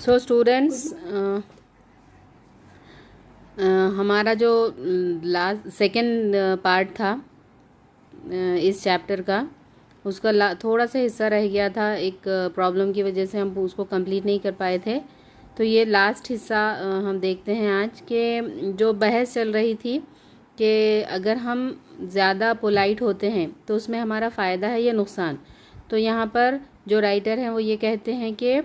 So students, हमारा जो last second part था इस चैप्टर का, उसका थोड़ा सा हिस्सा रह गया था। एक प्रॉब्लम की वजह से हम उसको कंप्लीट नहीं कर पाए थे। तो ये लास्ट हिस्सा हम देखते हैं आज के। जो बहस चल रही थी कि अगर हम ज़्यादा पोलाइट होते हैं तो उसमें हमारा फ़ायदा है या नुकसान। तो यहाँ पर जो राइटर हैं वो ये कहते हैं कि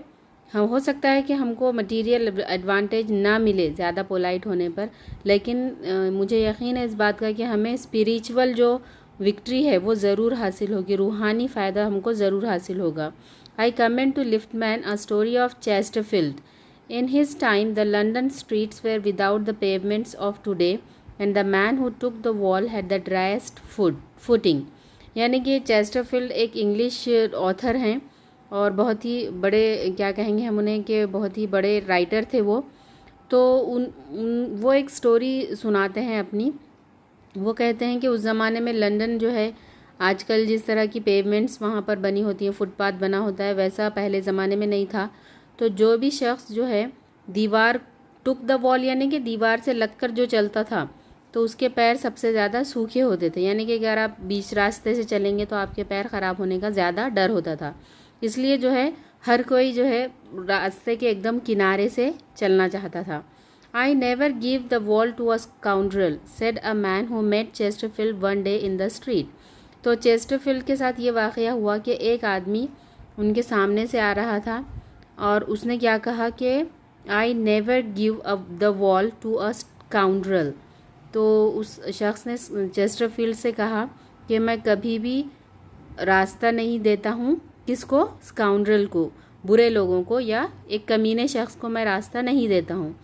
हम हो सकता है कि हमको मटेरियल एडवांटेज ना मिले ज़्यादा पोलाइट होने पर, लेकिन मुझे यकीन है इस बात का कि हमें स्पिरिचुअल जो विक्ट्री है वो ज़रूर हासिल होगी, रूहानी फ़ायदा हमको ज़रूर हासिल होगा। I comment to liftman a story of Chesterfield. In his time, the London streets were without the pavements of today, and the man who took the wall had the driest footing. यानी कि Chesterfield एक English author हैं और बहुत ही बड़े, क्या कहेंगे हम उन्हें, कि बहुत ही बड़े राइटर थे वो। तो वो एक स्टोरी सुनाते हैं अपनी। वो कहते हैं कि उस ज़माने में लंदन जो है, आजकल जिस तरह की पेवमेंट्स वहाँ पर बनी होती हैं, फुटपाथ बना होता है, वैसा पहले ज़माने में नहीं था। तो जो भी शख्स जो है दीवार टुक द वॉल, यानी कि दीवार से लगकर जो चलता था, तो उसके पैर सबसे ज़्यादा सूखे होते थे। यानी कि अगर आप बीच रास्ते से चलेंगे तो आपके पैर ख़राब होने का ज़्यादा डर होता था। इसलिए जो है हर कोई जो है रास्ते के एकदम किनारे से चलना चाहता था। I never give the wall to a scoundrel, said a man who met Chesterfield one day in the street. तो चेस्टरफील्ड के साथ ये वाक़या हुआ कि एक आदमी उनके सामने से आ रहा था और उसने क्या कहा कि I never give up the wall to a scoundrel. तो उस शख्स ने चेस्टरफील्ड से कहा कि मैं कभी भी रास्ता नहीं देता हूँ, किसको? स्काउंड्रल को, बुरे लोगों को या एक कमीने शख्स को मैं रास्ता नहीं देता हूँ।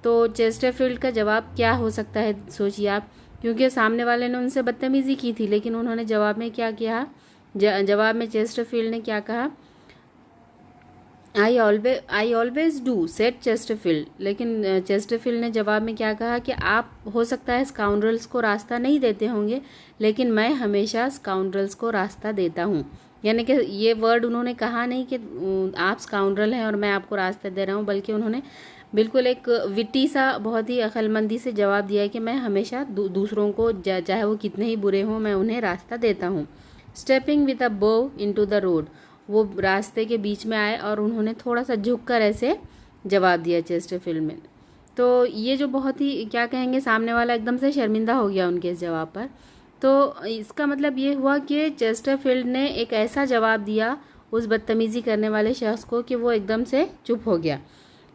तो चेस्टरफील्ड का जवाब क्या हो सकता है, सोचिए आप। क्योंकि सामने वाले ने उनसे बदतमीज़ी की थी, लेकिन उन्होंने जवाब में क्या किया? जवाब में चेस्टरफील्ड ने क्या कहा? I always do, said Chesterfield. लेकिन चेस्टरफील्ड ने जवाब में क्या कहा कि आप हो सकता है स्काउंड्रल्स को रास्ता नहीं देते होंगे, लेकिन मैं हमेशा स्काउंड्रल्स को रास्ता देता हूँ। यानी कि ये वर्ड उन्होंने कहा नहीं कि आप स्काउंड्रल हैं और मैं आपको रास्ता दे रहा हूँ, बल्कि उन्होंने बिल्कुल एक विट्टी सा, बहुत ही अक्लमंदी से जवाब दिया कि मैं हमेशा दूसरों को, चाहे वो कितने ही बुरे हों, मैं उन्हें रास्ता देता हूँ। स्टेपिंग विद अ बो इनटू द रोड, वो रास्ते के बीच में आए और उन्होंने थोड़ा सा झुककर ऐसे जवाब दिया चेस्टरफील्ड में। तो ये जो बहुत ही, क्या कहेंगे, सामने वाला एकदम से शर्मिंदा हो गया उनके इस जवाब पर। तो इसका मतलब ये हुआ कि चेस्टरफील्ड ने एक ऐसा जवाब दिया उस बदतमीज़ी करने वाले शख्स को कि वो एकदम से चुप हो गया।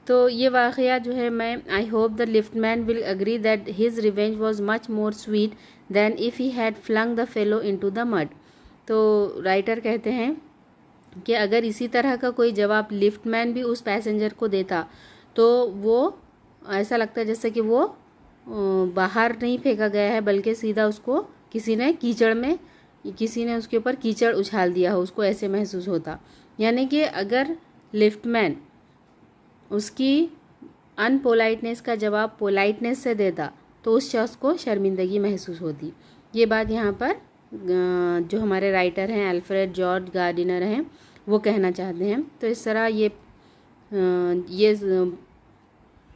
तो ये वाक़या जो है, मैं I hope the liftman will agree that his revenge was much more sweet than if he had flung the fellow into the mud. तो राइटर कहते हैं कि अगर इसी तरह का कोई जवाब लिफ्टमैन भी उस पैसेंजर को देता तो वो ऐसा लगता है जैसे कि वो बाहर नहीं फेंका गया है, बल्कि सीधा उसको किसी ने उसके ऊपर कीचड़ उछाल दिया हो, उसको ऐसे महसूस होता। यानी कि अगर लिफ्टमैन उसकी अनपोलाइटनेस का जवाब पोलाइटनेस से देता तो उस शख्स को शर्मिंदगी महसूस होती। ये बात यहाँ पर जो हमारे राइटर हैं अल्फ्रेड जॉर्ज गार्डिनर हैं वो कहना चाहते हैं। तो इस तरह ये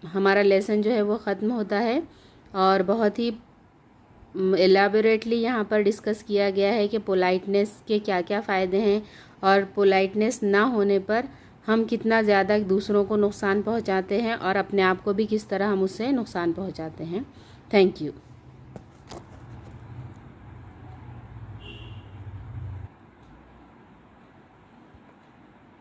हमारा लेसन जो है वो ख़त्म होता है और बहुत ही एलाबोरेटली यहाँ पर डिस्कस किया गया है कि पोलाइटनेस के क्या क्या फ़ायदे हैं और पोलाइटनेस ना होने पर हम कितना ज़्यादा दूसरों को नुकसान पहुँचाते हैं और अपने आप को भी किस तरह हम उससे नुकसान पहुँचाते हैं। Thank you.